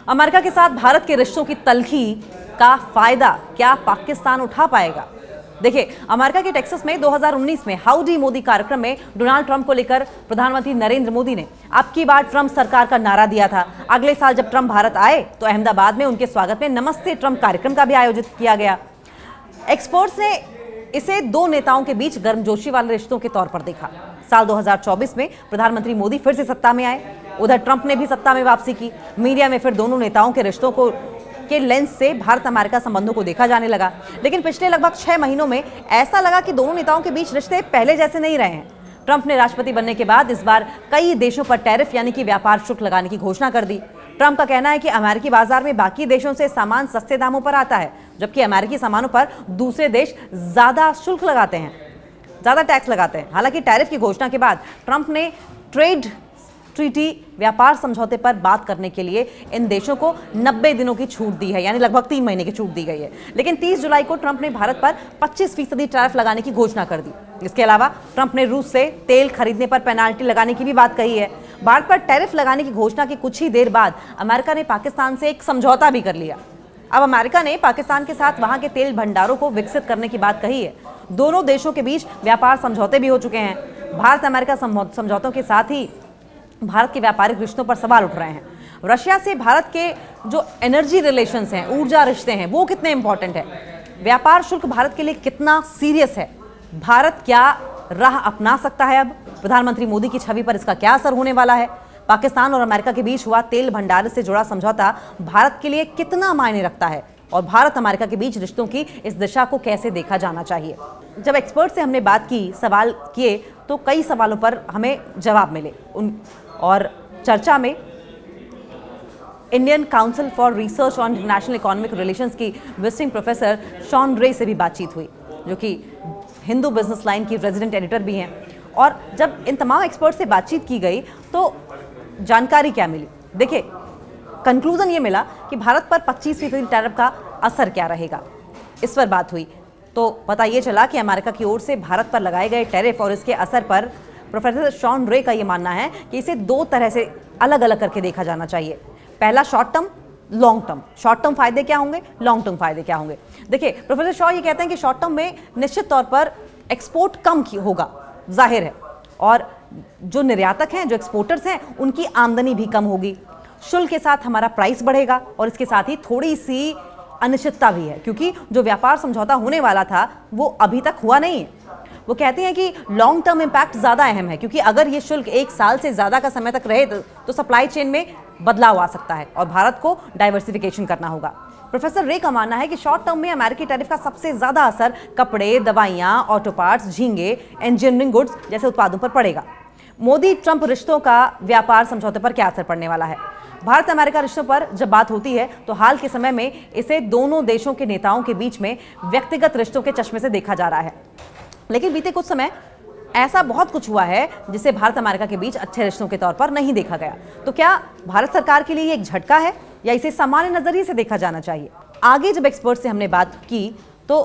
America के साथ भारत के रिश्तों की तल्खी का फायदा क्या पाकिस्तान उठा पाएगा? देखिए, अमेरिका के टेक्सास में 2019 में हाउडी मोदी कार्यक्रम में डोनाल्ड ट्रंप को लेकर प्रधानमंत्री नरेंद्र मोदी ने अब की बार ट्रंप सरकार का नारा दिया था। अगले साल जब ट्रंप भारत आए तो अहमदाबाद में उनके स्वागत में नमस्ते ट्रंप कार्यक्रम का भी आयोजित किया गया। एक्सपर्ट्स ने इसे दो नेताओं के बीच गर्मजोशी वाले रिश्तों के तौर पर देखा। साल 2024 में प्रधानमंत्री मोदी फिर से सत्ता में आए, उधर ट्रंप ने भी सत्ता में वापसी की। मीडिया में फिर दोनों नेताओं के रिश्तों के लेंस से भारत अमेरिका संबंधों को देखा जाने लगा। लेकिन पिछले लगभग 6 महीनों में ऐसा लगा कि दोनों नेताओं के बीच रिश्ते पहले जैसे नहीं रहे हैं। ट्रंप ने राष्ट्रपति बनने के बाद इस बार कई देशों पर टैरिफ यानी कि व्यापार शुल्क लगाने की घोषणा कर दी। ट्रंप का कहना है कि अमेरिकी बाजार में बाकी देशों से सामान सस्ते दामों पर आता है, जबकि अमेरिकी सामानों पर दूसरे देश ज्यादा शुल्क लगाते हैं, ज्यादा टैक्स लगाते हैं। हालांकि टैरिफ की घोषणा के बाद ट्रंप ने ट्रेड ट्रीटी व्यापार समझौते पर बात करने के लिए इन देशों को 90 दिनों की छूट दी है, यानी लगभग 3 महीने की छूट दी गई है। लेकिन 30 जुलाई को ट्रंप ने भारत पर 25% टैरिफ लगाने की घोषणा कर दी। इसके अलावा ट्रंप ने रूस से तेल खरीदने पर पेनाल्टी लगाने की भी बात कही है। भारत पर टैरिफ लगाने की घोषणा के कुछ ही देर बाद अमेरिका ने पाकिस्तान से एक समझौता भी कर लिया। अब अमेरिका ने पाकिस्तान के साथ वहां के तेल भंडारों को विकसित करने की बात कही है। दोनों देशों के बीच व्यापार समझौते भी हो चुके हैं। भारत अमेरिका समझौतों के साथ ही भारत के व्यापारिक रिश्तों पर सवाल उठ रहे हैं। रशिया से भारत के जो एनर्जी रिलेशंस हैं, ऊर्जा रिश्ते हैं, वो कितने इंपॉर्टेंट है? व्यापार शुल्क भारत के लिए कितना सीरियस है? भारत क्या राह अपना सकता है? अब प्रधानमंत्री मोदी की छवि पर इसका क्या असर होने वाला है? पाकिस्तान और अमेरिका के बीच हुआ तेल भंडार से जुड़ा समझौता भारत के लिए कितना मायने रखता है और भारत अमेरिका के बीच रिश्तों की इस दिशा को कैसे देखा जाना चाहिए? जब एक्सपर्ट से हमने बात की, सवाल किए, तो कई सवालों पर हमें जवाब मिले। और चर्चा में Indian council for research on international economic relations की विजिटिंग प्रोफेसर शॉन रे से भी बातचीत हुई, जो कि हिंदू बिजनेस लाइन की रेजिडेंट एडिटर भी हैं। और जब इन तमाम एक्सपर्ट से बातचीत की गई तो जानकारी क्या मिली? देखिए, कंक्लूजन ये मिला कि भारत पर 25% टैरिफ का असर क्या रहेगा, इस पर बात हुई। तो पता ये चला कि अमेरिका की ओर से भारत पर लगाए गए टैरिफ और इसके असर पर प्रोफेसर शॉन रे का ये मानना है कि इसे दो तरह से अलग अलग करके देखा जाना चाहिए। पहला short term, long term. Short term फायदे क्या होंगे, लॉन्ग टर्म फायदे क्या होंगे? देखिए, प्रोफेसर शॉ ये कहते हैं कि शॉर्ट टर्म में निश्चित तौर पर एक्सपोर्ट कम होगा, जाहिर है, और जो निर्यातक हैं, जो एक्सपोर्टर्स हैं, उनकी आमदनी भी कम होगी। शुल्क के साथ हमारा प्राइस बढ़ेगा और इसके साथ ही थोड़ी सी अनिश्चितता भी है, क्योंकि जो व्यापार समझौता होने वाला था वो अभी तक हुआ नहीं है। वो कहते हैं कि लॉन्ग टर्म इंपैक्ट ज़्यादा अहम है, क्योंकि अगर ये शुल्क 1 साल से ज़्यादा का समय तक रहे तो सप्लाई चेन में बदलाव आ सकता है और भारत को डाइवर्सिफिकेशन करना होगा। प्रोफेसर रे का मानना है कि शॉर्ट टर्म में अमेरिकी टैरिफ का सबसे ज़्यादा असर कपड़े, दवाइयाँ, ऑटो पार्ट्स, झींगे, इंजीनियरिंग गुड्स जैसे उत्पादों पर पड़ेगा। मोदी ट्रंप रिश्तों का व्यापार समझौते पर क्या असर पड़ने वाला है? भारत अमेरिका रिश्तों पर जब बात होती है तो हाल के समय में इसे दोनों देशों के नेताओं के बीच में व्यक्तिगत रिश्तों के चश्मे से देखा जा रहा है। लेकिन बीते कुछ समय ऐसा बहुत कुछ हुआ है जिसे भारत अमेरिका के बीच अच्छे रिश्तों के तौर पर नहीं देखा गया। तो क्या भारत सरकार के लिए ये एक झटका है या इसे सामान्य नजरिए से देखा जाना चाहिए? आगे जब एक्सपर्ट से हमने बात की तो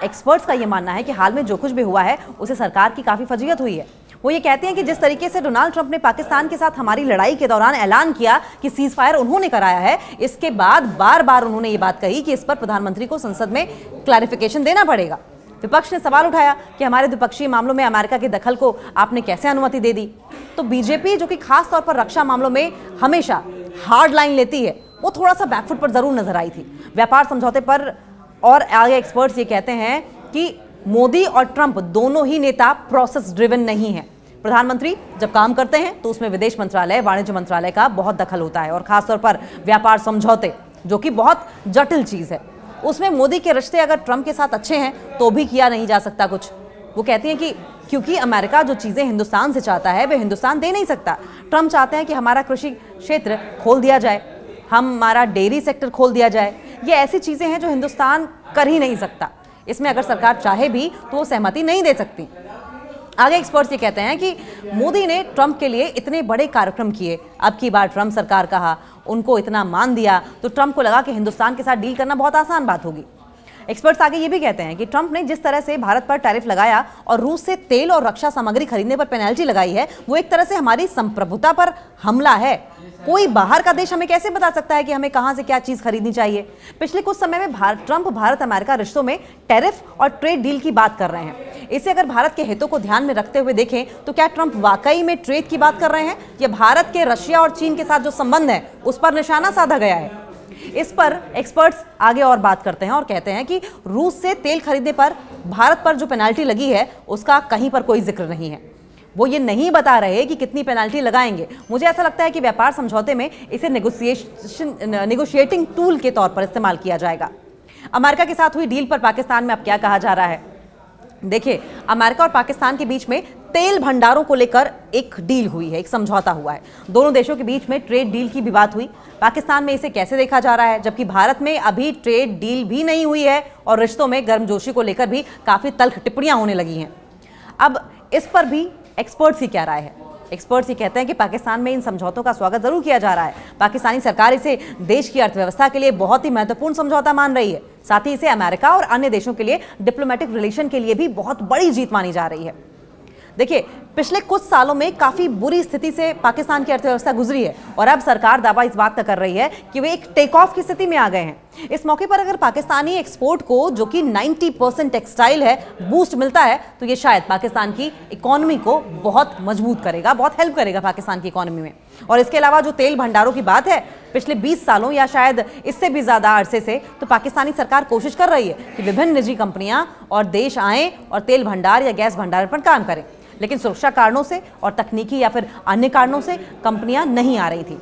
एक्सपर्ट्स का ये मानना है कि हाल में जो कुछ भी हुआ है उसे सरकार की काफ़ी फजीहत हुई है। वो ये कहते हैं कि जिस तरीके से डोनाल्ड ट्रंप ने पाकिस्तान के साथ हमारी लड़ाई के दौरान ऐलान किया कि सीज फायर उन्होंने कराया है, इसके बाद बार बार उन्होंने ये बात कही कि इस पर प्रधानमंत्री को संसद में क्लैरिफिकेशन देना पड़ेगा। विपक्ष ने सवाल उठाया कि हमारे द्विपक्षीय मामलों में अमेरिका के दखल को आपने कैसे अनुमति दे दी? तो बीजेपी, जो कि खास तौर पर रक्षा मामलों में हमेशा हार्ड लाइन लेती है, वो थोड़ा सा बैकफुट पर जरूर नजर आई थी व्यापार समझौते पर। और आगे एक्सपर्ट्स ये कहते हैं कि मोदी और ट्रंप दोनों ही नेता प्रोसेस ड्रिवन नहीं है। प्रधानमंत्री जब काम करते हैं तो उसमें विदेश मंत्रालय, वाणिज्य मंत्रालय का बहुत दखल होता है, और खासतौर पर व्यापार समझौते, जो कि बहुत जटिल चीज़ है, उसमें मोदी के रिश्ते अगर ट्रंप के साथ अच्छे हैं तो भी किया नहीं जा सकता कुछ। वो कहते हैं कि क्योंकि अमेरिका जो चीज़ें हिंदुस्तान से चाहता है वे हिंदुस्तान दे नहीं सकता। ट्रंप चाहते हैं कि हमारा कृषि क्षेत्र खोल दिया जाए, हमारा डेयरी सेक्टर खोल दिया जाए। ये ऐसी चीज़ें हैं जो हिंदुस्तान कर ही नहीं सकता। इसमें अगर सरकार चाहे भी तो वो सहमति नहीं दे सकती। आगे एक्सपर्ट्स ये कहते हैं कि मोदी ने ट्रंप के लिए इतने बड़े कार्यक्रम किए, अब की बार ट्रंप सरकार कहा, उनको इतना मान दिया तो ट्रंप को लगा कि हिंदुस्तान के साथ डील करना बहुत आसान बात होगी। एक्सपर्ट्स आगे ये भी कहते हैं कि ट्रंप ने जिस तरह से भारत पर टैरिफ लगाया और रूस से तेल और रक्षा सामग्री खरीदने पर पेनल्टी लगाई है, वो एक तरह से हमारी संप्रभुता पर हमला है। कोई बाहर का देश हमें कैसे बता सकता है कि हमें कहां से क्या चीज खरीदनी चाहिए? पिछले कुछ समय में ट्रंप भारत अमेरिका रिश्तों में टैरिफ और ट्रेड डील की बात कर रहे हैं। इसे अगर भारत के हितों को ध्यान में रखते हुए देखें तो क्या ट्रंप वाकई में ट्रेड की बात कर रहे हैं या भारत के रशिया और चीन के साथ जो संबंध है उस पर निशाना साधा गया है? इस पर एक्सपर्ट्स आगे और बात करते हैं और कहते हैं कि रूस से तेल खरीदने पर भारत पर जो पेनाल्टी लगी है उसका कहीं पर कोई जिक्र नहीं है। वो ये नहीं बता रहे कि कितनी पेनाल्टी लगाएंगे। मुझे ऐसा लगता है कि व्यापार समझौते में इसे नेगोशिएटिंग टूल के तौर पर इस्तेमाल किया जाएगा। अमेरिका के साथ हुई डील पर पाकिस्तान में अब क्या कहा जा रहा है? देखिए, अमेरिका और पाकिस्तान के बीच में तेल भंडारों को लेकर एक डील हुई है, एक समझौता हुआ है। दोनों देशों के बीच में ट्रेड डील की भी बात हुई। पाकिस्तान में इसे कैसे देखा जा रहा है, जबकि भारत में अभी ट्रेड डील भी नहीं हुई है और रिश्तों में गर्मजोशी को लेकर भी काफी तल्ख टिप्पणियां होने लगी हैं। अब इस पर भी एक्सपर्ट्स की क्या राय है? एक्सपर्ट्स ये कहते हैं कि पाकिस्तान में इन समझौतों का स्वागत जरूर किया जा रहा है। पाकिस्तानी सरकार इसे देश की अर्थव्यवस्था के लिए बहुत ही महत्वपूर्ण समझौता मान रही है। साथ ही इसे अमेरिका और अन्य देशों के लिए डिप्लोमेटिक रिलेशन के लिए भी बहुत बड़ी जीत मानी जा रही है। देखिए, पिछले कुछ सालों में काफी बुरी स्थिति से पाकिस्तान की अर्थव्यवस्था गुजरी है और अब सरकार दावा इस बात का कर रही है कि वे एक टेक ऑफ की स्थिति में आ गए हैं। इस मौके पर अगर पाकिस्तानी एक्सपोर्ट को, जो कि 90% टेक्सटाइल है, बूस्ट मिलता है तो ये शायद पाकिस्तान की इकोनॉमी को बहुत मजबूत करेगा, बहुत हेल्प करेगा पाकिस्तान की इकोनॉमी में। और इसके अलावा जो तेल भंडारों की बात है, पिछले 20 सालों या शायद इससे भी ज्यादा अरसे से तो पाकिस्तानी सरकार कोशिश कर रही है कि विभिन्न निजी कंपनियां और देश आएं और तेल भंडार या गैस भंडार पर काम करें, लेकिन सुरक्षा कारणों से और तकनीकी या फिर अन्य कारणों से कंपनियां नहीं आ रही थी।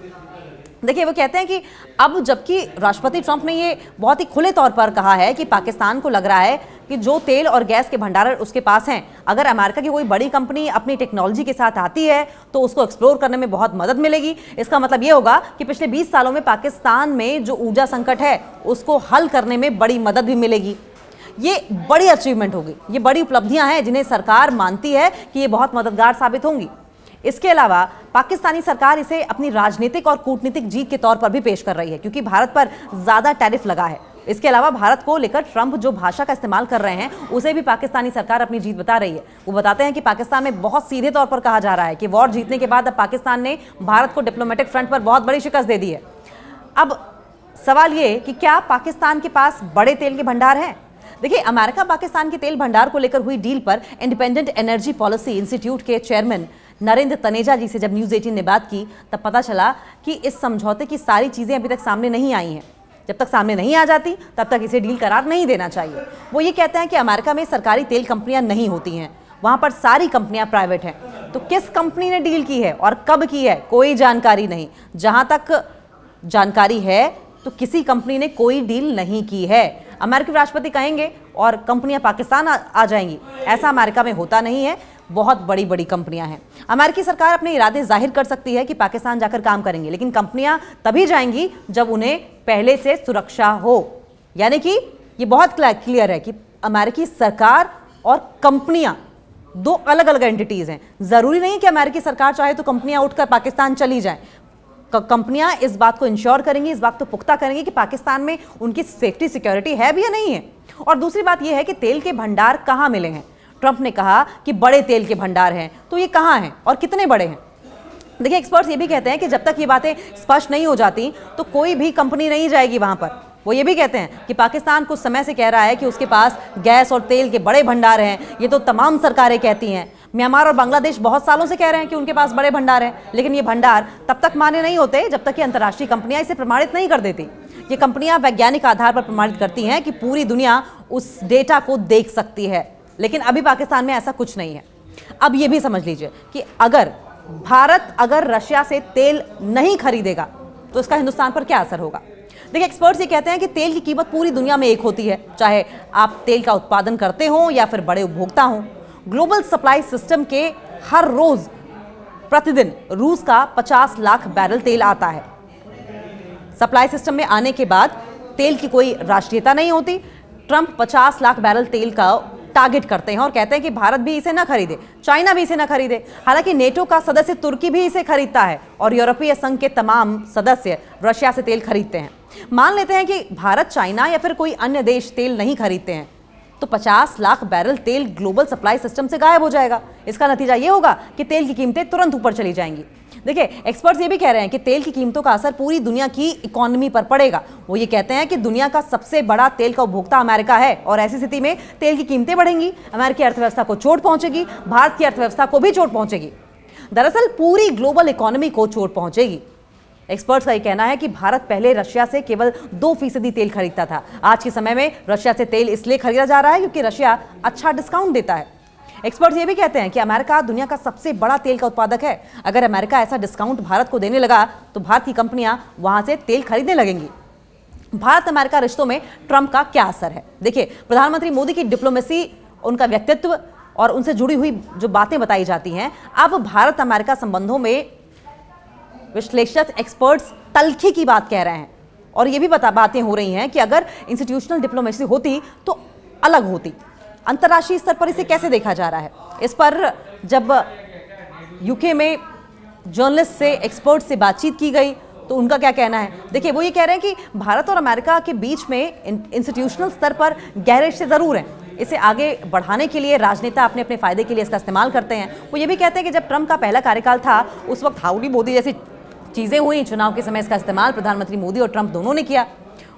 देखिए, वो कहते हैं कि अब जबकि राष्ट्रपति ट्रंप ने ये बहुत ही खुले तौर पर कहा है कि पाकिस्तान को लग रहा है कि जो तेल और गैस के भंडार उसके पास हैं, अगर अमेरिका की कोई बड़ी कंपनी अपनी टेक्नोलॉजी के साथ आती है तो उसको एक्सप्लोर करने में बहुत मदद मिलेगी। इसका मतलब ये होगा कि पिछले 20 सालों में पाकिस्तान में जो ऊर्जा संकट है उसको हल करने में बड़ी मदद भी मिलेगी। ये बड़ी अचीवमेंट होगी, ये बड़ी उपलब्धियां हैं जिन्हें सरकार मानती है कि ये बहुत मददगार साबित होंगी। इसके अलावा पाकिस्तानी सरकार इसे अपनी राजनीतिक और कूटनीतिक जीत के तौर पर भी पेश कर रही है, क्योंकि भारत पर ज्यादा टैरिफ लगा है। इसके अलावा भारत को लेकर ट्रंप जो भाषा का इस्तेमाल कर रहे हैं उसे भी पाकिस्तानी सरकार अपनी जीत बता रही है। वो बताते हैं कि पाकिस्तान में बहुत सीधे तौर पर कहा जा रहा है कि वॉर जीतने के बाद अब पाकिस्तान ने भारत को डिप्लोमेटिक फ्रंट पर बहुत बड़ी शिकस्त दे दी है। अब सवाल ये कि क्या पाकिस्तान के पास बड़े तेल के भंडार हैं? देखिए, अमेरिका पाकिस्तान के तेल भंडार को लेकर हुई डील पर इंडिपेंडेंट एनर्जी पॉलिसी इंस्टीट्यूट के चेयरमैन नरेंद्र तनेजा जी से जब न्यूज़ 18 ने बात की तब पता चला कि इस समझौते की सारी चीज़ें अभी तक सामने नहीं आई हैं। जब तक सामने नहीं आ जाती तब तक इसे डील करार नहीं देना चाहिए। वो ये कहते हैं कि अमेरिका में सरकारी तेल कंपनियां नहीं होती हैं, वहाँ पर सारी कंपनियां प्राइवेट हैं। तो किस कंपनी ने डील की है और कब की है, कोई जानकारी नहीं। जहाँ तक जानकारी है तो किसी कंपनी ने कोई डील नहीं की है। अमेरिकी राष्ट्रपति कहेंगे और कंपनियां पाकिस्तान आ जाएंगी, ऐसा अमेरिका में होता नहीं है। बहुत बड़ी बड़ी कंपनियां हैं। अमेरिकी सरकार अपने इरादे जाहिर कर सकती है कि पाकिस्तान जाकर काम करेंगे, लेकिन कंपनियां तभी जाएंगी जब उन्हें पहले से सुरक्षा हो। यानी कि ये बहुत क्लियर है कि अमेरिकी सरकार और कंपनियां दो अलग अलग एंटिटीज हैं। जरूरी नहीं कि अमेरिकी सरकार चाहे तो कंपनियां उठकर पाकिस्तान चली जाएं। कंपनियां इस बात को इंश्योर करेंगी, इस बात को पुख्ता करेंगी कि पाकिस्तान में उनकी सेफ्टी सिक्योरिटी है भी या नहीं है। और दूसरी बात यह है कि तेल के भंडार कहां मिले हैं। ट्रंप ने कहा कि बड़े तेल के भंडार हैं, तो ये कहां हैं और कितने बड़े हैं? देखिए, एक्सपर्ट्स ये भी कहते हैं कि जब तक ये बातें स्पष्ट नहीं हो जाती तो कोई भी कंपनी नहीं जाएगी वहां पर। वो ये भी कहते हैं कि पाकिस्तान कुछ समय से कह रहा है कि उसके पास गैस और तेल के बड़े भंडार हैं। ये तो तमाम सरकारें कहती हैं। म्यांमार और बांग्लादेश बहुत सालों से कह रहे हैं कि उनके पास बड़े भंडार हैं, लेकिन ये भंडार तब तक मान्य नहीं होते जब तक कि अंतर्राष्ट्रीय कंपनियां इसे प्रमाणित नहीं कर देती। ये कंपनियां वैज्ञानिक आधार पर प्रमाणित करती हैं कि पूरी दुनिया उस डेटा को देख सकती है, लेकिन अभी पाकिस्तान में ऐसा कुछ नहीं है। अब ये भी समझ लीजिए कि अगर भारत रशिया से तेल नहीं खरीदेगा तो इसका हिंदुस्तान पर क्या असर होगा। देखिए, एक्सपर्ट्स ये कहते हैं कि तेल की कीमत पूरी दुनिया में एक होती है, चाहे आप तेल का उत्पादन करते हो या फिर बड़े उपभोक्ता हों। ग्लोबल सप्लाई सिस्टम के हर रोज प्रतिदिन रूस का 50 लाख बैरल तेल आता है। सप्लाई सिस्टम में आने के बाद तेल की कोई राष्ट्रीयता नहीं होती। ट्रंप 50 लाख बैरल तेल का टारगेट करते हैं और कहते हैं कि भारत भी इसे ना खरीदे, चाइना भी इसे ना खरीदे। हालांकि नेटो का सदस्य तुर्की भी इसे खरीदता है और यूरोपीय संघ के तमाम सदस्य रशिया से तेल खरीदते हैं। मान लेते हैं कि भारत, चाइना या फिर कोई अन्य देश तेल नहीं खरीदते हैं तो 50 लाख बैरल तेल ग्लोबल सप्लाई सिस्टम से गायब हो जाएगा। इसका नतीजा ये होगा कि तेल की कीमतें तुरंत ऊपर चली जाएंगी। देखिए, एक्सपर्ट्स ये भी कह रहे हैं कि तेल की कीमतों का असर पूरी दुनिया की इकोनॉमी पर पड़ेगा। वो ये कहते हैं कि दुनिया का सबसे बड़ा तेल का उपभोक्ता अमेरिका है और ऐसी स्थिति में तेल की कीमतें बढ़ेंगी, अमेरिकी अर्थव्यवस्था को चोट पहुंचेगी, भारत की अर्थव्यवस्था को भी चोट पहुंचेगी। दरअसल पूरी ग्लोबल इकोनॉमी को चोट पहुंचेगी। एक्सपर्ट्स का ये कहना है कि भारत पहले रशिया से केवल 2% तेल खरीदता था। आज के समय में रशिया से तेल इसलिए खरीदा जा रहा है क्योंकि रशिया अच्छा डिस्काउंट देता है। एक्सपर्ट्स ये भी कहते हैं कि अमेरिका दुनिया का सबसे बड़ा तेल का उत्पादक है। अगर अमेरिका ऐसा डिस्काउंट भारत को देने लगा तो भारत की कंपनियां वहां से तेल खरीदने लगेंगी। भारत अमेरिका रिश्तों में ट्रंप का क्या असर है? देखिए, प्रधानमंत्री मोदी की डिप्लोमेसी, उनका व्यक्तित्व और उनसे जुड़ी हुई जो बातें बताई जाती हैं, अब भारत अमेरिका संबंधों में विश्लेषक, एक्सपर्ट्स तल्खी की बात कह रहे हैं और ये भी बातें हो रही हैं कि अगर इंस्टीट्यूशनल डिप्लोमेसी होती तो अलग होती। अंतर्राष्ट्रीय स्तर पर इसे कैसे देखा जा रहा है? इस पर जब यूके में जर्नलिस्ट से, एक्सपर्ट से बातचीत की गई तो उनका क्या कहना है? देखिए, वो ये कह रहे हैं कि भारत और अमेरिका के बीच में इंस्टीट्यूशनल स्तर पर गहरे रिश्ते जरूर हैं। इसे आगे बढ़ाने के लिए राजनेता अपने अपने फायदे के लिए इसका इस्तेमाल करते हैं। वो ये भी कहते हैं कि जब ट्रंप का पहला कार्यकाल था उस वक्त हाउडी मोदी जैसी चीज़ें हुई, चुनाव के समय इसका इस्तेमाल प्रधानमंत्री मोदी और ट्रंप दोनों ने किया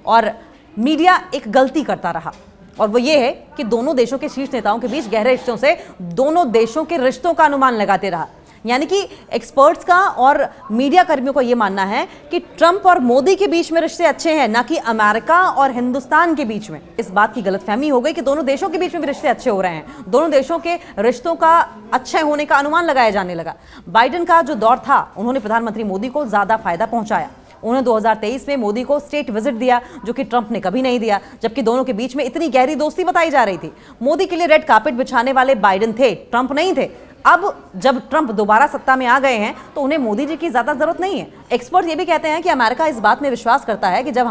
और मीडिया एक गलती करता रहा और वो ये है कि दोनों देशों के शीर्ष नेताओं के बीच गहरे रिश्तों से दोनों देशों के रिश्तों का अनुमान लगाते रहा। यानी कि एक्सपर्ट्स का और मीडिया कर्मियों का यह मानना है कि ट्रंप और मोदी के बीच में रिश्ते अच्छे हैं, ना कि अमेरिका और हिंदुस्तान के बीच में। इस बात की गलतफहमी हो गई कि दोनों देशों के बीच में भी रिश्ते अच्छे हो रहे हैं। दोनों देशों के रिश्तों का अच्छे होने का अनुमान लगाया जाने लगा। बाइडेन का जो दौर था, उन्होंने प्रधानमंत्री मोदी को ज्यादा फायदा पहुंचाया। उन्होंने 2023 में मोदी को स्टेट विजिट दिया, जो कि ट्रंप ने कभी नहीं दिया, जबकि दोनों के बीच में इतनी गहरी दोस्ती बताई जा रही थी। मोदी के लिए रेड कार्पेट बिछाने वाले बाइडेन थे, ट्रंप नहीं थे। अब जब ट्रंप दोबारा सत्ता में आ गए हैं तो उन्हें मोदी जी की ज्यादा जरूरत नहीं है। एक्सपर्ट ये भी कहते हैं कि अमेरिका इस बात में विश्वास करता है कि जब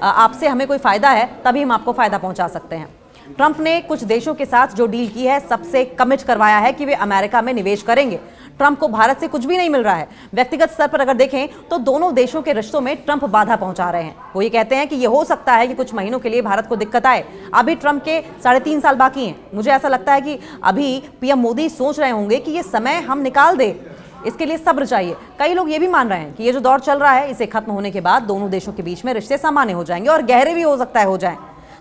आपसे हमें कोई फायदा है तभी हम आपको फायदा पहुंचा सकते हैं। ट्रंप ने कुछ देशों के साथ जो डील की है, सबसे कमिट करवाया है कि वे अमेरिका में निवेश करेंगे। ट्रंप को भारत से कुछ भी नहीं मिल रहा है। व्यक्तिगत स्तर पर अगर देखें तो दोनों देशों के रिश्तों में ट्रंप बाधा पहुंचा रहे हैं। वो ये कहते हैं कि ये हो सकता है कि कुछ महीनों के लिए भारत को दिक्कत आए। अभी ट्रंप के 3.5 साल बाकी हैं। मुझे ऐसा लगता है कि अभी पीएम मोदी सोच रहे होंगे कि ये समय हम निकाल दे, इसके लिए सब्र चाहिए। कई लोग ये भी मान रहे हैं कि ये जो दौर चल रहा है, इसे खत्म होने के बाद दोनों देशों के बीच में रिश्ते सामान्य हो जाएंगे और गहरे भी हो सकता है हो जाएं।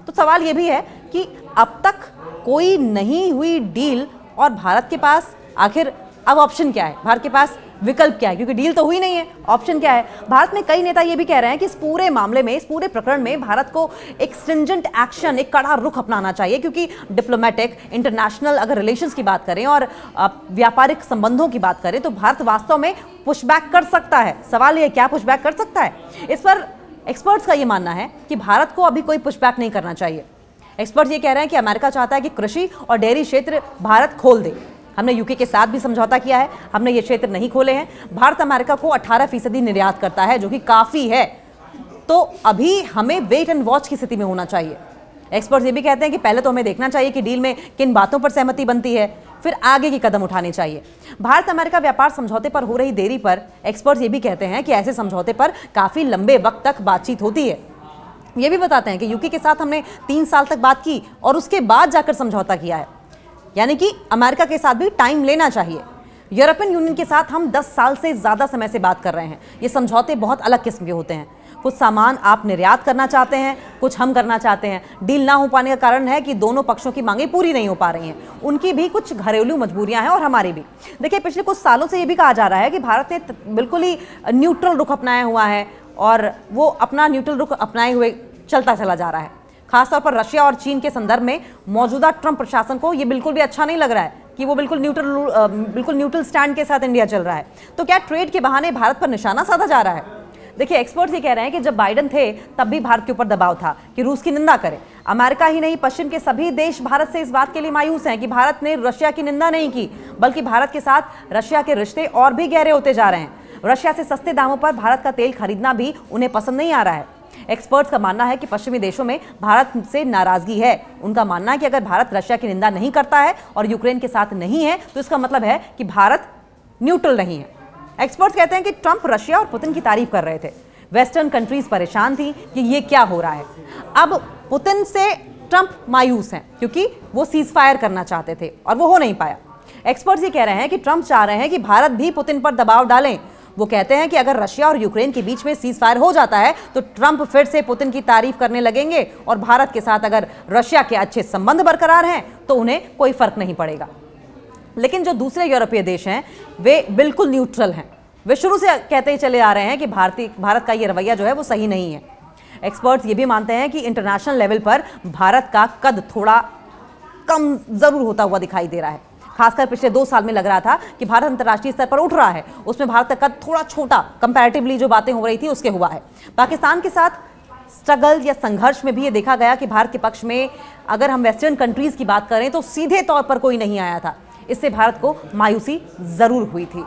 तो सवाल ये भी है कि अब तक कोई नहीं हुई डील और भारत के पास आखिर अब ऑप्शन क्या है? भारत के पास विकल्प क्या है? क्योंकि डील तो हुई नहीं है, ऑप्शन क्या है? भारत में कई नेता ये भी कह रहे हैं कि इस पूरे मामले में, इस पूरे प्रकरण में भारत को एक स्ट्रिंजेंट एक्शन, एक कड़ा रुख अपनाना चाहिए, क्योंकि डिप्लोमेटिक, इंटरनेशनल अगर रिलेशंस की बात करें और व्यापारिक संबंधों की बात करें तो भारत वास्तव में पुशबैक कर सकता है। सवाल ये क्या पुशबैक कर सकता है? इस पर एक्सपर्ट्स का ये मानना है कि भारत को अभी कोई पुशबैक नहीं करना चाहिए। एक्सपर्ट्स ये कह रहे हैं कि अमेरिका चाहता है कि कृषि और डेयरी क्षेत्र भारत खोल दे। हमने यूके के साथ भी समझौता किया है, हमने ये क्षेत्र नहीं खोले हैं। भारत अमेरिका को 18% निर्यात करता है, जो कि काफ़ी है। तो अभी हमें वेट एंड वॉच की स्थिति में होना चाहिए। एक्सपर्ट्स ये भी कहते हैं कि पहले तो हमें देखना चाहिए कि डील में किन बातों पर सहमति बनती है, फिर आगे के कदम उठाने चाहिए। भारत अमेरिका व्यापार समझौते पर हो रही देरी पर एक्सपर्ट्स ये भी कहते हैं कि ऐसे समझौते पर काफ़ी लंबे वक्त तक बातचीत होती है। ये भी बताते हैं कि यूके के साथ हमने 3 साल तक बात की और उसके बाद जाकर समझौता किया है, यानी कि अमेरिका के साथ भी टाइम लेना चाहिए। यूरोपियन यूनियन के साथ हम 10 साल से ज़्यादा समय से बात कर रहे हैं। ये समझौते बहुत अलग किस्म के होते हैं। कुछ सामान आप निर्यात करना चाहते हैं, कुछ हम करना चाहते हैं। डील ना हो पाने का कारण है कि दोनों पक्षों की मांगें पूरी नहीं हो पा रही हैं। उनकी भी कुछ घरेलू मजबूरियां हैं और हमारी भी। देखिए, पिछले कुछ सालों से ये भी कहा जा रहा है कि भारत ने बिल्कुल ही न्यूट्रल रुख अपनाया हुआ है और वो अपना न्यूट्रल रुख अपनाए हुए चलता चला जा रहा है। खासतौर पर रशिया और चीन के संदर्भ में मौजूदा ट्रंप प्रशासन को ये बिल्कुल भी अच्छा नहीं लग रहा है कि वो बिल्कुल न्यूट्रल स्टैंड के साथ इंडिया चल रहा है। तो क्या ट्रेड के बहाने भारत पर निशाना साधा जा रहा है? देखिए, एक्सपर्ट्स ये कह रहे हैं कि जब बाइडेन थे तब भी भारत के ऊपर दबाव था कि रूस की निंदा करे। अमेरिका ही नहीं, पश्चिम के सभी देश भारत से इस बात के लिए मायूस हैं कि भारत ने रशिया की निंदा नहीं की, बल्कि भारत के साथ रशिया के रिश्ते और भी गहरे होते जा रहे हैं। रशिया से सस्ते दामों पर भारत का तेल खरीदना भी उन्हें पसंद नहीं आ रहा है। एक्सपर्ट्स का मानना है कि पश्चिमी देशों में भारत से नाराजगी है। उनका मानना है कि अगर भारत रशिया की निंदा नहीं करता है और यूक्रेन के साथ नहीं है तो इसका मतलब है कि भारत न्यूट्रल नहीं है। एक्सपर्ट्स कहते हैं कि ट्रंप रशिया और पुतिन की तारीफ कर रहे थे। वेस्टर्न कंट्रीज परेशान थी कि ये क्या हो रहा है। अब पुतिन से ट्रंप मायूस हैं क्योंकि वो सीज फायर करना चाहते थे और वो हो नहीं पाया। एक्सपर्ट्स ये कह रहे हैं कि ट्रंप चाह रहे हैं कि भारत भी पुतिन पर दबाव डालें। वो कहते हैं कि अगर रशिया और यूक्रेन के बीच में सीज फायर हो जाता है तो ट्रंप फिर से पुतिन की तारीफ करने लगेंगे और भारत के साथ अगर रशिया के अच्छे संबंध बरकरार हैं तो उन्हें कोई फर्क नहीं पड़ेगा। लेकिन जो दूसरे यूरोपीय देश हैं वे बिल्कुल न्यूट्रल हैं। वे शुरू से कहते ही चले आ रहे हैं कि भारत का ये रवैया जो है वो सही नहीं है। एक्सपर्ट्स ये भी मानते हैं कि इंटरनेशनल लेवल पर भारत का कद थोड़ा कम जरूर होता हुआ दिखाई दे रहा है। खासकर पिछले 2 साल में लग रहा था कि भारत अंतर्राष्ट्रीय स्तर पर उठ रहा है, उसमें भारत का कद थोड़ा छोटा कंपैरेटिवली जो बातें हो रही थी उसके हुआ है। पाकिस्तान के साथ स्ट्रगल या संघर्ष में भी ये देखा गया कि भारत के पक्ष में अगर हम वेस्टर्न कंट्रीज की बात करें तो सीधे तौर पर कोई नहीं आया था। इससे भारत को मायूसी जरूर हुई थी।